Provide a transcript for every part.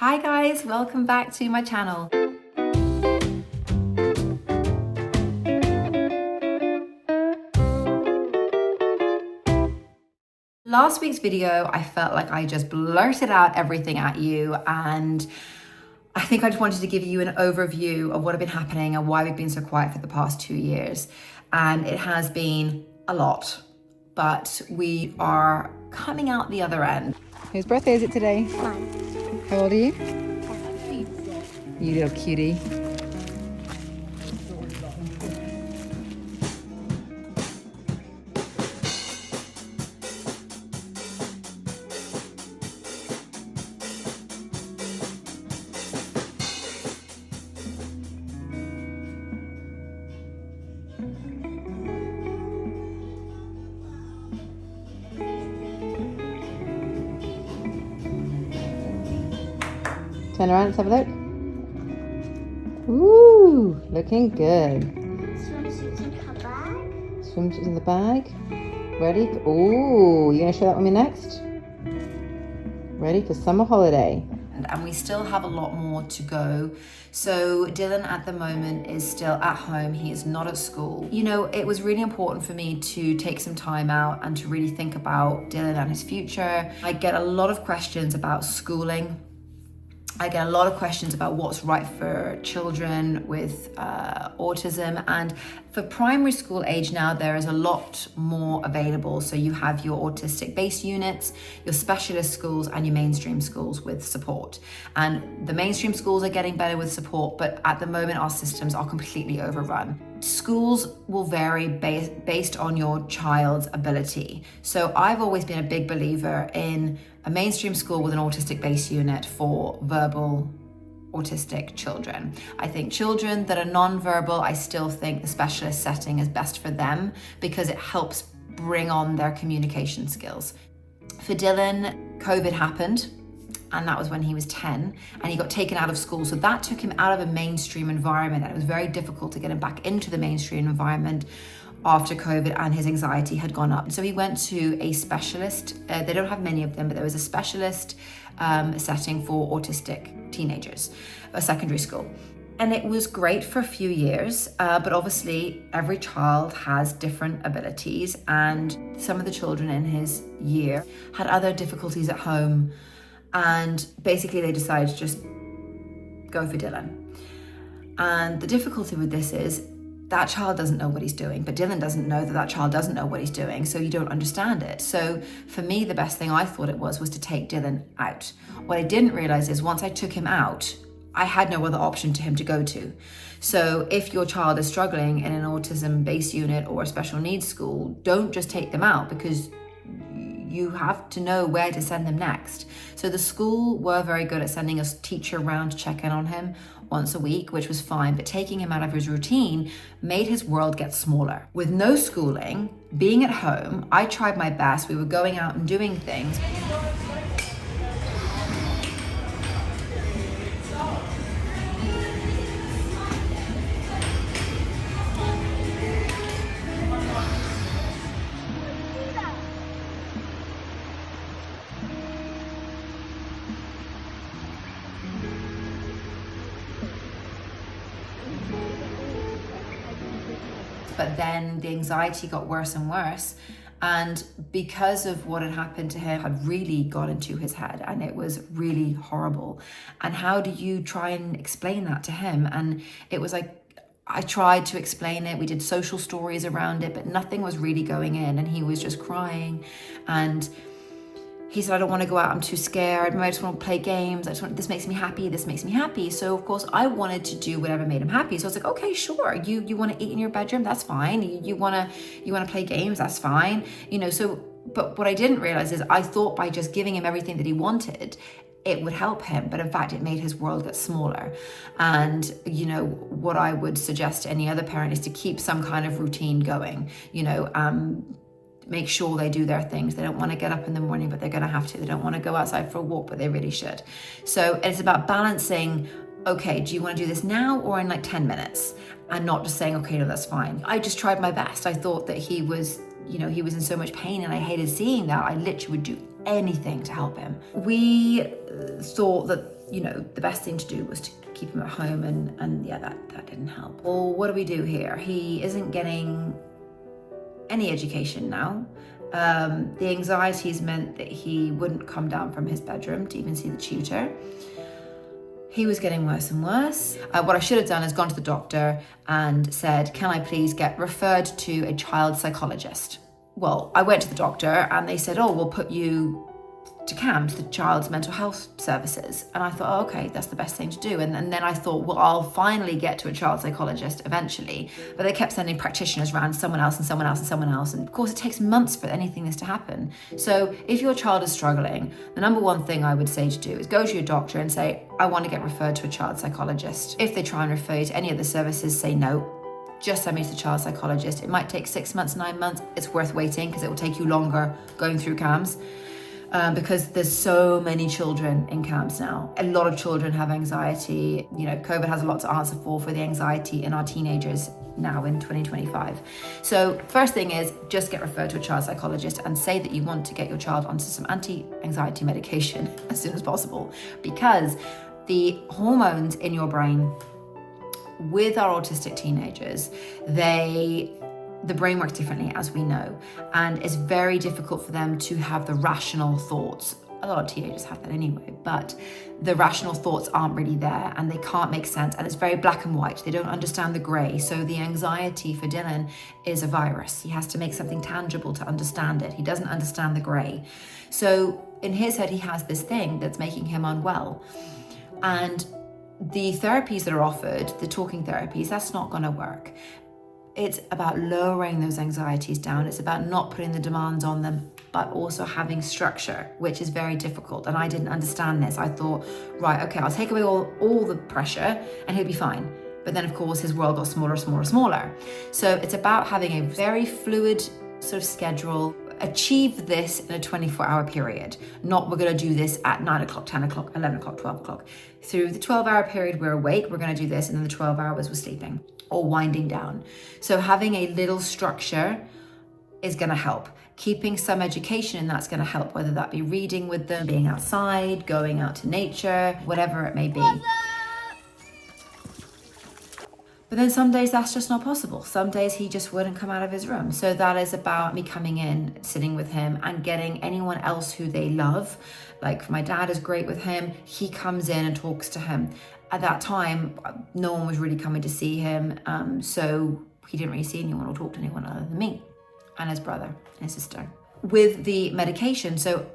Hi guys, welcome back to my channel. Last week's video, I felt like I just blurted out everything at you, and I think I just wanted to give you an overview of what had been happening and why we've been so quiet for the past 2 years. And it has been a lot, but we are coming out the other end. Whose birthday is it today? Mine. How old are you? You little cutie. Turn around, let's have a look. Ooh, looking good. Swimsuits in her bag. Swimsuits in the bag. Ready? Ooh, you gonna show that with me next? Ready for summer holiday. And we still have a lot more to go. So Dylan at the moment is still at home. He is not at school. You know, it was really important for me to take some time out and to really think about Dylan and his future. I get a lot of questions about schooling. I get a lot of questions about what's right for children with autism, and for primary school age now there is a lot more available. So you have your autistic base units, your specialist schools, and your mainstream schools with support. And the mainstream schools are getting better with support, but at the moment our systems are completely overrun. Schools will vary based on your child's ability. So I've always been a big believer in a mainstream school with an autistic base unit for verbal autistic children. I think children that are non-verbal, I still think the specialist setting is best for them because it helps bring on their communication skills. For Dylan, COVID happened, and that was when he was 10, and he got taken out of school. So that took him out of a mainstream environment, and it was very difficult to get him back into the mainstream environment after COVID, and his anxiety had gone up. So he went to a specialist. They don't have many of them, but there was a specialist setting for autistic teenagers, a secondary school. And it was great for a few years, but obviously every child has different abilities, and some of the children in his year had other difficulties at home, and basically they decided to just go for Dylan. And the difficulty with this is that child doesn't know what he's doing, but Dylan doesn't know that that child doesn't know what he's doing, so you don't understand it. So for me, the best thing I thought it was to take Dylan out. What I didn't realize is once I took him out, I had no other option to him to go to. So if your child is struggling in an autism base unit or a special needs school, don't just take them out, because you have to know where to send them next. So the school were very good at sending a teacher around to check in on him once a week, which was fine, but taking him out of his routine made his world get smaller. With no schooling, being at home, I tried my best. We were going out and doing things. But then the anxiety got worse and worse, and because of what had happened to him had really got into his head, and it was really horrible. And how do you try and explain that to him? And it was like, I tried to explain it, we did social stories around it, but nothing was really going in, and he was just crying. And he said, I don't want to go out, I'm too scared, I just want to play games, this makes me happy, this makes me happy. So of course I wanted to do whatever made him happy. So I was like, okay, sure, you want to eat in your bedroom, that's fine. You want to play games, that's fine. You know, so, but what I didn't realize is I thought by just giving him everything that he wanted, it would help him, but in fact it made his world get smaller. And you know, what I would suggest to any other parent is to keep some kind of routine going, you know, make sure they do their things. They don't want to get up in the morning, but they're going to have to. They don't want to go outside for a walk, but they really should. So it's about balancing, okay, do you want to do this now or in like 10 minutes? And not just saying, okay, no, that's fine. I just tried my best. I thought that he was, you know, he was in so much pain, and I hated seeing that. I literally would do anything to help him. We thought that the best thing to do was to keep him at home, and yeah, that didn't help. Well, what do we do here? He isn't getting any education now. The anxieties meant that he wouldn't come down from his bedroom to even see the tutor. He was getting worse and worse. What I should have done is gone to the doctor and said, can I please get referred to a child psychologist? Well, I went to the doctor and they said, we'll put you to CAMS, the Child's Mental Health Services. And I thought, okay, that's the best thing to do. And then I thought, well, I'll finally get to a child psychologist eventually. But they kept sending practitioners around, someone else and someone else and someone else. And of course, it takes months for anything this to happen. So if your child is struggling, the number one thing I would say to do is go to your doctor and say, I want to get referred to a child psychologist. If they try and refer you to any of the services, say no. Just send me to the child psychologist. It might take 6 months, 9 months. It's worth waiting because it will take you longer going through CAMS. Because there's so many children in CAMS now. A lot of children have anxiety. COVID has a lot to answer for the anxiety in our teenagers now in 2025. So first thing is just get referred to a child psychologist and say that you want to get your child onto some anti-anxiety medication as soon as possible, because the hormones in your brain with our autistic teenagers, the brain works differently, as we know, and it's very difficult for them to have the rational thoughts. A lot of teenagers have that anyway, but the rational thoughts aren't really there and they can't make sense, and it's very black and white. They don't understand the grey. So the anxiety for Dylan is a virus. He has to make something tangible to understand it. He doesn't understand the grey. So in his head, he has this thing that's making him unwell. And the therapies that are offered, the talking therapies, that's not going to work. It's about lowering those anxieties down. It's about not putting the demands on them, but also having structure, which is very difficult. And I didn't understand this. I thought, right, okay, I'll take away all the pressure and he'll be fine. But then of course his world got smaller, smaller, smaller. So it's about having a very fluid sort of schedule. Achieve this in a 24-hour period. Not we're going to do this at 9 o'clock, 10 o'clock, 11 o'clock, 12 o'clock. Through the 12-hour period we're awake, we're going to do this, and then the 12 hours we're sleeping or winding down. So having a little structure is going to help. Keeping some education in that's going to help, whether that be reading with them, being outside, going out to nature, whatever it may be. But then some days that's just not possible. Some days he just wouldn't come out of his room. So that is about me coming in, sitting with him, and getting anyone else who they love. Like my dad is great with him. He comes in and talks to him. At that time, no one was really coming to see him. So he didn't really see anyone or talk to anyone other than me and his brother and his sister. With the medication, so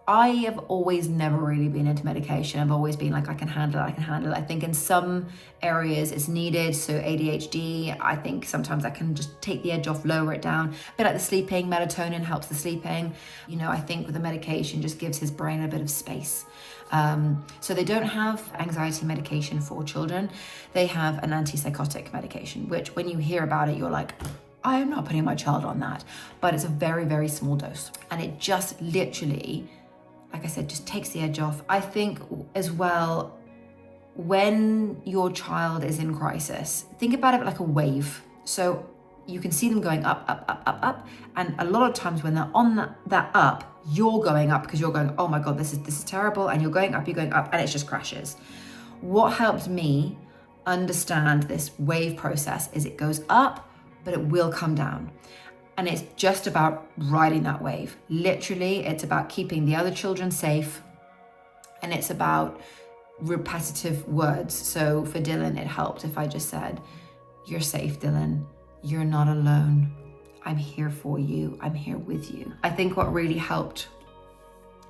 I have always never really been into medication. I've always been like, I can handle it. I think in some areas it's needed. So ADHD, I think sometimes I can just take the edge off, lower it down. A bit like the sleeping, melatonin helps the sleeping. I think with the medication just gives his brain a bit of space. So they don't have anxiety medication for children. They have an antipsychotic medication, which when you hear about it, you're like, I am not putting my child on that. But it's a very, very small dose. And it just literally, like I said, just takes the edge off. I think as well, when your child is in crisis, think about it like a wave. So you can see them going up, up, up, up, up. And a lot of times when they're on that up, you're going up because you're going, oh my God, this is terrible. And you're going up, and it just crashes. What helped me understand this wave process is it goes up, but it will come down. And it's just about riding that wave. Literally, it's about keeping the other children safe. And it's about repetitive words. So for Dylan, it helped if I just said, you're safe, Dylan. You're not alone. I'm here for you. I'm here with you. I think what really helped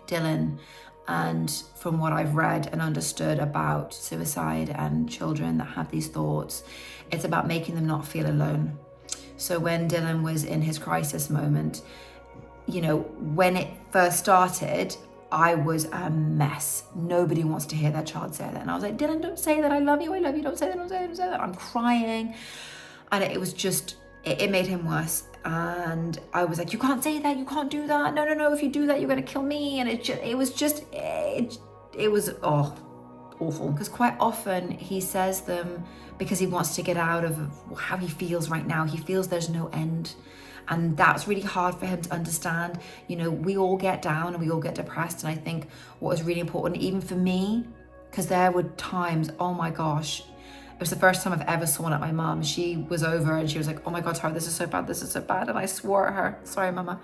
Dylan, and from what I've read and understood about suicide and children that have these thoughts, it's about making them not feel alone. So when Dylan was in his crisis moment, when it first started, I was a mess. Nobody wants to hear their child say that. And I was like, Dylan, don't say that. I love you. I love you. Don't say that. Don't say that. Don't say that. I'm crying. And it was just, it made him worse. And I was like, you can't say that. You can't do that. No. If you do that, you're going to kill me. And it was awful. Because quite often he says them because he wants to get out of how he feels right now. He feels there's no end. And that's really hard for him to understand. You know, we all get down and we all get depressed. And I think what was really important, even for me, because there were times, oh my gosh, it was the first time I've ever sworn at my mum. She was over and she was like, oh my God, Tara, this is so bad, this is so bad. And I swore at her, sorry, mama.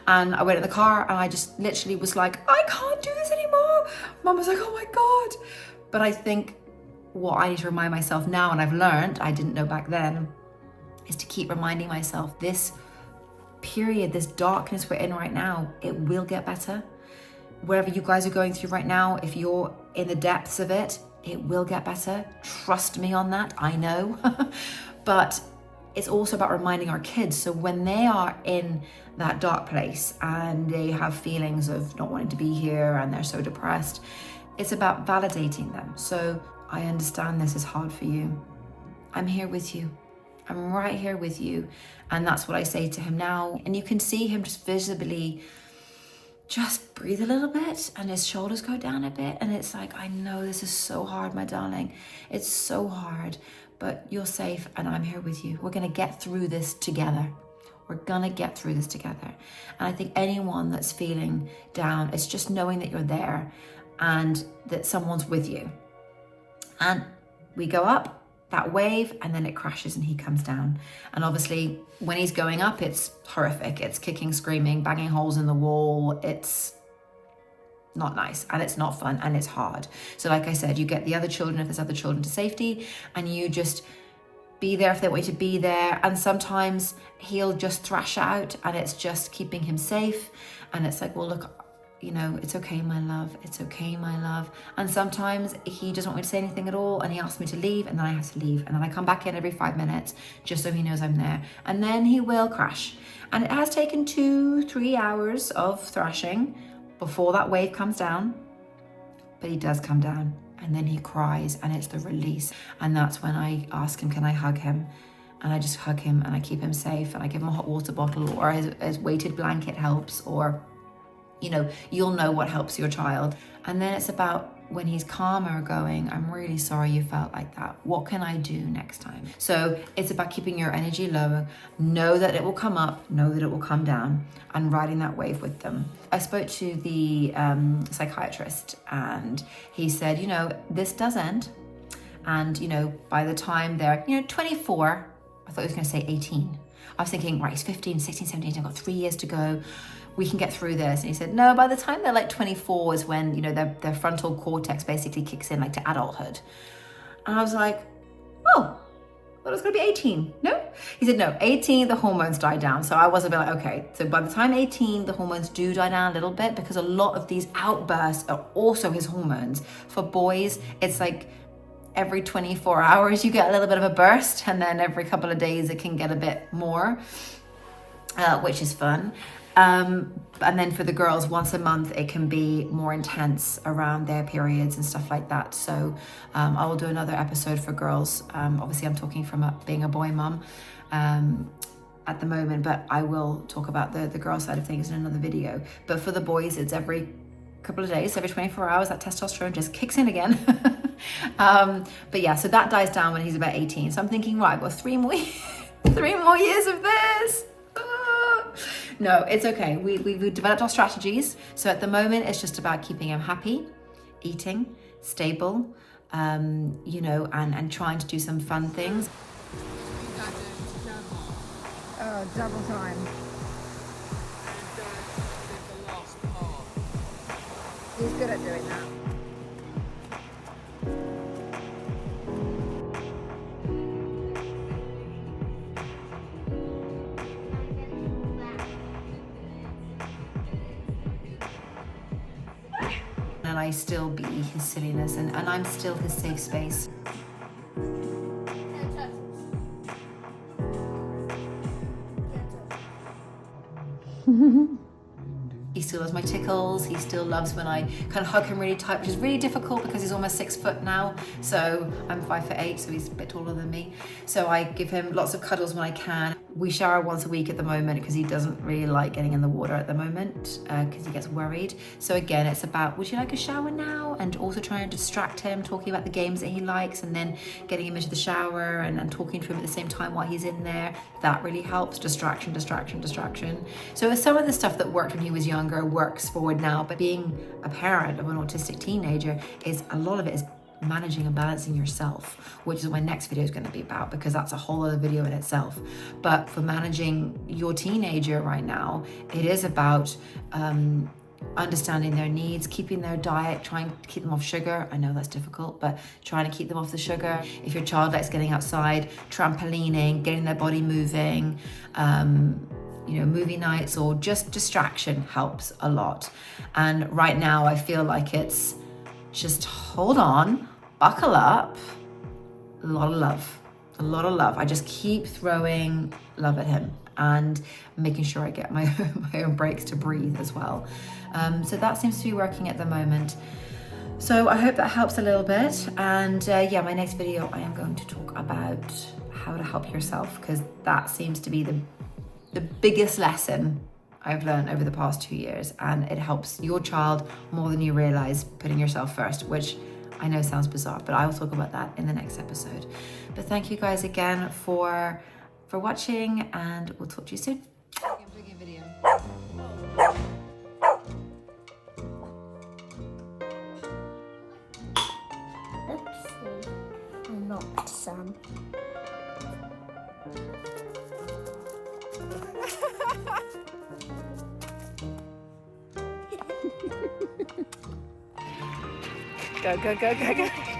And I went in the car and I just literally was like, I can't do this anymore. Mum was like, oh my God. But I think what I need to remind myself now, and I've learned, I didn't know back then, is to keep reminding myself this period, this darkness we're in right now, it will get better. Wherever you guys are going through right now, if you're in the depths of it, it will get better. Trust me on that, I know. But it's also about reminding our kids. So when they are in that dark place and they have feelings of not wanting to be here and they're so depressed, it's about validating them. So I understand this is hard for you. I'm here with you. I'm right here with you. And that's what I say to him now. And you can see him just visibly just breathe a little bit and his shoulders go down a bit. And it's like, I know this is so hard, my darling. It's so hard, but you're safe and I'm here with you. We're gonna get through this together. We're gonna get through this together. And I think anyone that's feeling down, it's just knowing that you're there and that someone's with you. And we go up that wave and then it crashes and he comes down. And obviously when he's going up, it's horrific. It's kicking, screaming, banging holes in the wall. It's not nice and it's not fun and it's hard. So like I said, you get the other children, if there's other children, to safety, and you just be there if they want you to be there. And sometimes he'll just thrash out and it's just keeping him safe. And it's like, well, look, you know, it's okay, my love. It's okay, my love. And sometimes he doesn't want me to say anything at all and he asks me to leave and then I have to leave. And then I come back in every 5 minutes just so he knows I'm there. And then he will crash. And it has taken 2-3 hours of thrashing before that wave comes down. But he does come down and then he cries and it's the release. And that's when I ask him, can I hug him? And I just hug him and I keep him safe and I give him a hot water bottle, or his weighted blanket helps, or you know, you'll know what helps your child. And then it's about when he's calmer going, I'm really sorry you felt like that. What can I do next time? So it's about keeping your energy low. Know that it will come up, know that it will come down, and riding that wave with them. I spoke to the psychiatrist and he said, you know, this does end. And, you know, by the time they're, 24, I thought he was going to say 18. I was thinking, right, he's 15, 16, 17, I've got 3 years to go. We can get through this. And he said, no, by the time they're like 24 is when, their frontal cortex basically kicks in, like to adulthood. And I was like, oh, well, it's gonna be 18, no? He said, no, 18, the hormones die down. So I was a bit like, okay, so by the time 18, the hormones do die down a little bit because a lot of these outbursts are also his hormones. For boys, it's like every 24 hours you get a little bit of a burst, and then every couple of days it can get a bit more, which is fun. And then for the girls, once a month, it can be more intense around their periods and stuff like that. So I will do another episode for girls. Obviously, I'm talking from being a boy mum at the moment, but I will talk about the girl side of things in another video. But for the boys, it's every couple of days, every 24 hours, that testosterone just kicks in again. But yeah, so that dies down when he's about 18. So I'm thinking, right, I've got 3 more, 3 more years of this. No, it's okay. We've developed our strategies. So at the moment, it's just about keeping him happy, eating, stable, and trying to do some fun things. Oh, double time. He's good at doing that. And I still be his silliness and I'm still his safe space. He still loves my tickles. He still loves when I kind of hug him really tight, which is really difficult because he's almost 6 foot now. So I'm 5'8", so he's a bit taller than me. So I give him lots of cuddles when I can. We shower once a week at the moment because he doesn't really like getting in the water at the moment because he gets worried. So again, it's about, would you like a shower now? And also trying to distract him, talking about the games that he likes, and then getting him into the shower and talking to him at the same time while he's in there. That really helps. Distraction, distraction, distraction. So some of the stuff that worked when he was younger works forward now, but being a parent of an autistic teenager is a lot of it is managing and balancing yourself, which is what my next video is going to be about, because that's a whole other video in itself. But for managing your teenager right now, it is about understanding their needs, keeping their diet, trying to keep them off sugar. I know that's difficult, but trying to keep them off the sugar. If your child likes getting outside, trampolining, getting their body moving, you know, movie nights or just distraction helps a lot. And right now I feel like it's just hold on, buckle up, a lot of love, a lot of love. I just keep throwing love at him and making sure I get my own breaks to breathe as well. So that seems to be working at the moment. So I hope that helps a little bit. And yeah, my next video, I am going to talk about how to help yourself, because that seems to be the biggest lesson I've learned over the past 2 years, and it helps your child more than you realize, putting yourself first, which I know sounds bizarre, but I will talk about that in the next episode. But thank you guys again for watching, and we'll talk to you soon. Video. Oopsie. I knocked some. Go, go, go, go, go.